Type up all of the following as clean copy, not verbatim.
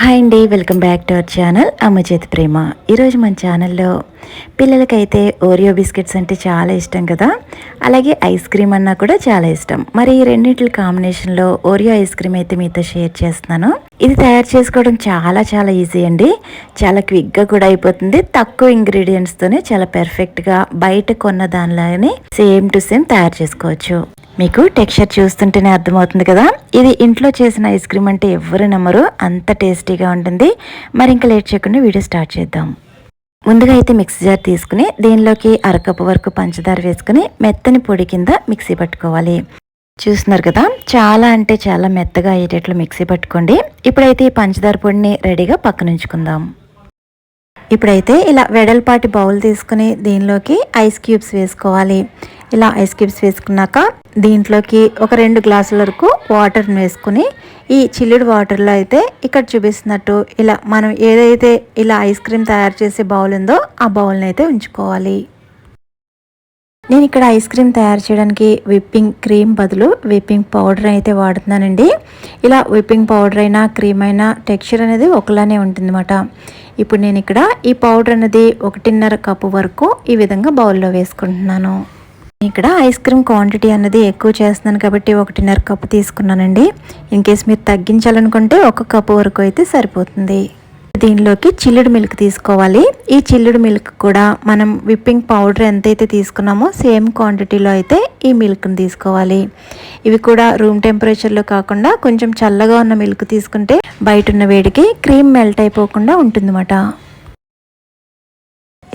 Hi అండి, welcome back to our channel అమ్మ చేతి ప్రేమ. ఈరోజు మన ఛానల్లో పిల్లలకైతే ఓరియో బిస్కెట్స్ అంటే చాలా ఇష్టం కదా, అలాగే ఐస్ క్రీమ్ అన్నా కూడా చాలా ఇష్టం. మరి ఈ రెండింటి కాంబినేషన్లో ఓరియో ఐస్ క్రీమ్ అయితే మీతో షేర్ చేస్తున్నాను. ఇది తయారు చేసుకోవడం చాలా చాలా ఈజీ అండి, చాలా క్విక్గా కూడా అయిపోతుంది. తక్కువ ఇంగ్రీడియంట్స్తోనే చాలా పర్ఫెక్ట్గా బయట కొన్న దానిలాగానే సేమ్ టు సేమ్ తయారు చేసుకోవచ్చు. మీకు టెక్స్చర్ చూస్తుంటేనే అర్థమవుతుంది కదా, ఇది ఇంట్లో చేసిన ఐస్ క్రీమ్ అంటే ఎవరు నమ్మరు, అంత టేస్టీగా ఉంటుంది. మరి ఇంకా లేట్ చేయకుండా వీడియో స్టార్ట్ చేద్దాం. ముందుగా అయితే మిక్సీ జార్ తీసుకుని దీనిలోకి అరకప్పు వరకు పంచదార వేసుకుని మెత్తని పొడి కింద మిక్సీ పట్టుకోవాలి. చూస్తున్నారు కదా, చాలా అంటే చాలా మెత్తగా అయ్యేటట్లు మిక్సీ పట్టుకోండి. ఇప్పుడైతే ఈ పంచదార పొడిని రెడీగా పక్కన ఉంచుకుందాం. ఇప్పుడైతే ఇలా వెడల్పాటి బౌల్ తీసుకుని దీనిలోకి ఐస్ క్యూబ్స్ వేసుకోవాలి. ఇలా ఐస్ క్యూబ్స్ వేసుకున్నాక దీంట్లోకి ఒక 2 గ్లాసుల వరకు వాటర్ని వేసుకుని, ఈ చిల్లుడు వాటర్లో అయితే ఇక్కడ చూపిస్తున్నట్టు ఇలా మనం ఏదైతే ఇలా ఐస్ క్రీమ్ తయారు చేసే బౌల్ ఉందో ఆ బౌల్ని అయితే ఉంచుకోవాలి. నేను ఇక్కడ ఐస్ క్రీమ్ తయారు చేయడానికి విప్పింగ్ క్రీమ్ బదులు విప్పింగ్ పౌడర్ అయితే వాడుతున్నానండి. ఇలా విప్పింగ్ పౌడర్ అయినా క్రీమ్ అయినా టెక్స్చర్ అనేది ఒకలానే ఉంటుందన్నమాట. ఇప్పుడు నేను ఇక్కడ ఈ పౌడర్ అనేది 1.5 కప్పు వరకు ఈ విధంగా బౌల్లో వేసుకుంటున్నాను. ఇక్కడ ఐస్ క్రీమ్ క్వాంటిటీ అనేది ఎక్కువ చేస్తున్నాను కాబట్టి 1.5 కప్పు తీసుకున్నానండి. ఇన్ కేస్ మీరు తగ్గించాలనుకుంటే 1 కప్పు వరకు అయితే సరిపోతుంది. దీనిలోకి చిల్లుడు మిల్క్ తీసుకోవాలి. ఈ చిల్లుడు మిల్క్ కూడా మనం విప్పింగ్ పౌడర్ ఎంతైతే తీసుకున్నామో సేమ్ క్వాంటిటీలో అయితే ఈ మిల్క్ని తీసుకోవాలి. ఇవి కూడా రూమ్ టెంపరేచర్లో కాకుండా కొంచెం చల్లగా ఉన్న మిల్క్ తీసుకుంటే బయట ఉన్న వేడికి క్రీమ్ మెల్ట్ అయిపోకుండా ఉంటుందన్నమాట.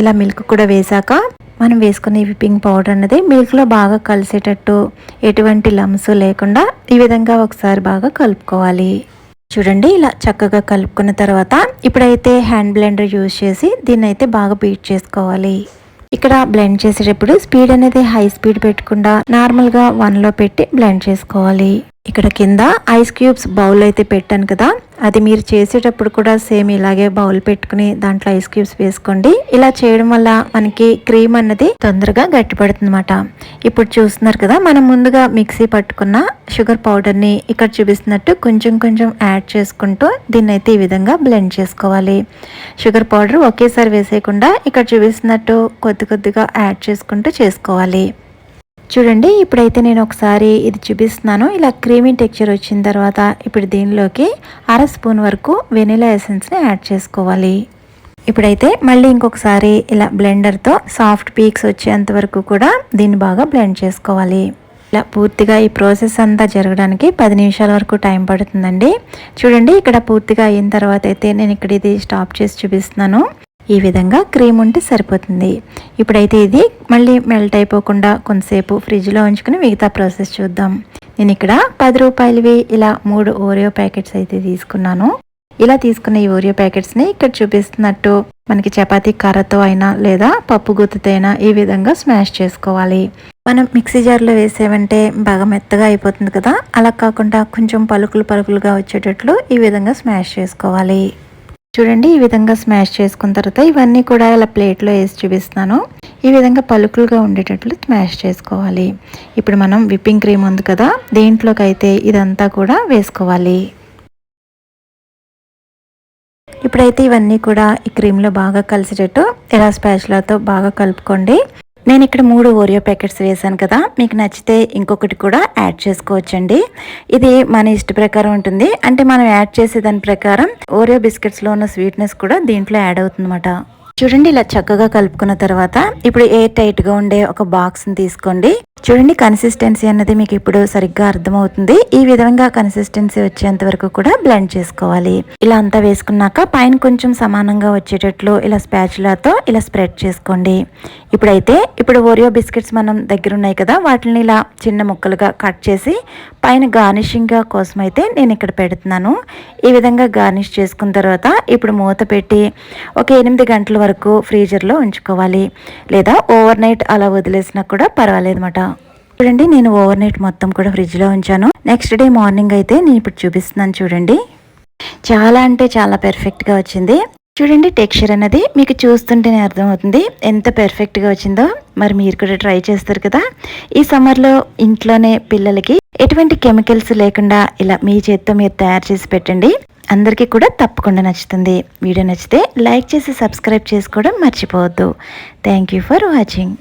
ఇలా మిల్క్ కూడా వేసాక మనం వేసుకునే విప్పింగ్ పౌడర్ అనేది మిల్క్లో బాగా కలిసేటట్టు ఎటువంటి లమ్స్ లేకుండా ఈ విధంగా ఒకసారి బాగా కలుపుకోవాలి. చూడండి, ఇలా చక్కగా కలుపుకున్న తర్వాత ఇప్పుడైతే హ్యాండ్ బ్లెండర్ యూజ్ చేసి దీన్ని అయితే బాగా బీట్ చేసుకోవాలి. ఇక్కడ బ్లెండ్ చేసేటప్పుడు స్పీడ్ అనేది హై స్పీడ్ పెట్టకుండా నార్మల్గా 1లో పెట్టి బ్లెండ్ చేసుకోవాలి. ఇక్కడ కింద ఐస్ క్యూబ్స్ బౌల్ అయితే పెట్టాను కదా, అది మీరు చేసేటప్పుడు కూడా సేమ్ ఇలాగే బౌల్ పెట్టుకుని దాంట్లో ఐస్ క్యూబ్స్ వేసుకోండి. ఇలా చేయడం వల్ల మనకి క్రీమ్ అన్నది తొందరగా గట్టిపడుతుంది అన్నమాట. ఇప్పుడు చూస్తున్నారు కదా, మనం ముందుగా మిక్సీ పట్టుకున్న షుగర్ పౌడర్ని ఇక్కడ చూపిస్తున్నట్టు కొంచెం కొంచెం యాడ్ చేసుకుంటూ దీన్ని అయితే ఈ విధంగా బ్లెండ్ చేసుకోవాలి. షుగర్ పౌడర్ ఒకేసారి వేసేయకుండా ఇక్కడ చూపిస్తున్నట్టు కొద్ది కొద్దిగా యాడ్ చేసుకుంటూ చేసుకోవాలి. చూడండి, ఇప్పుడైతే నేను ఒకసారి ఇది చూపిస్తున్నాను. ఇలా క్రీమీ టెక్స్చర్ వచ్చిన తర్వాత ఇప్పుడు దీనిలోకి 1/2 స్పూన్ వరకు వెనిలా ఎసెన్స్ని యాడ్ చేసుకోవాలి. ఇప్పుడైతే మళ్ళీ ఇంకొకసారి ఇలా బ్లెండర్తో సాఫ్ట్ పీక్స్ వచ్చేంత వరకు కూడా దీన్ని బాగా బ్లెండ్ చేసుకోవాలి. ఇలా పూర్తిగా ఈ ప్రాసెస్ అంతా జరగడానికి 10 నిమిషాల వరకు టైం పడుతుందండి. చూడండి, ఇక్కడ పూర్తిగా అయిన తర్వాత అయితే నేను ఇక్కడ ఇది స్టాప్ చేసి చూపిస్తున్నాను. ఈ విధంగా క్రీమ్ ఉంటే సరిపోతుంది. ఇప్పుడైతే ఇది మళ్ళీ మెల్ట్ అయిపోకుండా కొంతసేపు ఫ్రిడ్జ్లో ఉంచుకుని మిగతా ప్రాసెస్ చూద్దాం. నేను ఇక్కడ 10 రూపాయలవి ఇలా 3 ఓరియో ప్యాకెట్స్ అయితే తీసుకున్నాను. ఇలా తీసుకున్న ఈ ఓరియో ప్యాకెట్స్ని ఇక్కడ చూపిస్తున్నట్టు మనకి చపాతీ కర్రతో అయినా లేదా పప్పు గుత్తితో అయినా ఈ విధంగా స్మాష్ చేసుకోవాలి. మనం మిక్సీ జార్లో వేసేవంటే బాగా మెత్తగా అయిపోతుంది కదా, అలా కాకుండా కొంచెం పలుకులు పలుకులుగా వచ్చేటట్లు ఈ విధంగా స్మాష్ చేసుకోవాలి. చూడండి, ఈ విధంగా స్మాష్ చేసుకున్న తర్వాత ఇవన్నీ కూడా ఇలా ప్లేట్లో వేసి చూపిస్తున్నాను. ఈ విధంగా పలుకులుగా ఉండేటట్లు స్మాష్ చేసుకోవాలి. ఇప్పుడు మనం విప్పింగ్ క్రీమ్ ఉంది కదా, దేంట్లోకి అయితే ఇదంతా కూడా వేసుకోవాలి. ఇప్పుడైతే ఇవన్నీ కూడా ఈ క్రీమ్లో బాగా కలిసేటట్టు ఇలా స్పాచులాతో బాగా కలుపుకోండి. నేను ఇక్కడ 3 ఓరియో ప్యాకెట్స్ వేసాను కదా, మీకు నచ్చితే ఇంకొకటి కూడా యాడ్ చేసుకోవచ్చండి. ఇది మన ఇష్ట ప్రకారం ఉంటుంది. అంటే మనం యాడ్ చేసే దాని ప్రకారం ఓరియో బిస్కెట్స్లో ఉన్న స్వీట్నెస్ కూడా దీంట్లో యాడ్ అవుతుందన్నమాట. చూడండి, ఇలా చక్కగా కలుపుకున్న తర్వాత ఇప్పుడు ఎయిర్ టైట్గా ఉండే ఒక బాక్స్ని తీసుకోండి. చూడండి, కన్సిస్టెన్సీ అన్నది మీకు ఇప్పుడు సరిగ్గా అర్థమవుతుంది. ఈ విధంగా కన్సిస్టెన్సీ వచ్చేంత వరకు కూడా బ్లెండ్ చేసుకోవాలి. ఇలా అంతా వేసుకున్నాక పైన కొంచెం సమానంగా వచ్చేటట్లు ఇలా స్పాచులాతో ఇలా స్ప్రెడ్ చేసుకోండి. ఇప్పుడు ఓరియో బిస్కెట్స్ మనం దగ్గర ఉన్నాయి కదా, వాటిని ఇలా చిన్న ముక్కలుగా కట్ చేసి పైన గార్నిషింగ్ కోసం అయితే నేను ఇక్కడ పెడుతున్నాను. ఈ విధంగా గార్నిష్ చేసుకున్న తర్వాత ఇప్పుడు మూత పెట్టి ఒక 8 గంటల వరకు ఫ్రీజర్లో ఉంచుకోవాలి. లేదా ఓవర్ నైట్ అలా వదిలేసినా కూడా పర్వాలేదు అన్నమాట. చూడండి, నేను ఓవర్ నైట్ మొత్తం కూడా ఫ్రిడ్జ్లో ఉంచాను. నెక్స్ట్ డే మార్నింగ్ అయితే నేను ఇప్పుడు చూపిస్తున్నాను. చూడండి, చాలా అంటే చాలా పర్ఫెక్ట్గా వచ్చింది. చూడండి, టెక్స్చర్ అనేది మీకు చూస్తుంటేనే అర్థమవుతుంది ఎంత పర్ఫెక్ట్గా వచ్చిందో. మరి మీరు కూడా ట్రై చేస్తారు కదా. ఈ సమ్మర్లో ఇంట్లోనే పిల్లలకి ఎటువంటి కెమికల్స్ లేకుండా ఇలా మీ చేత్తో మీరు తయారు చేసి పెట్టండి. అందరికీ కూడా తప్పకుండా నచ్చుతుంది. వీడియో నచ్చితే లైక్ చేసి సబ్స్క్రైబ్ చేసుకోవడం మర్చిపోవద్దు. Thank you for watching.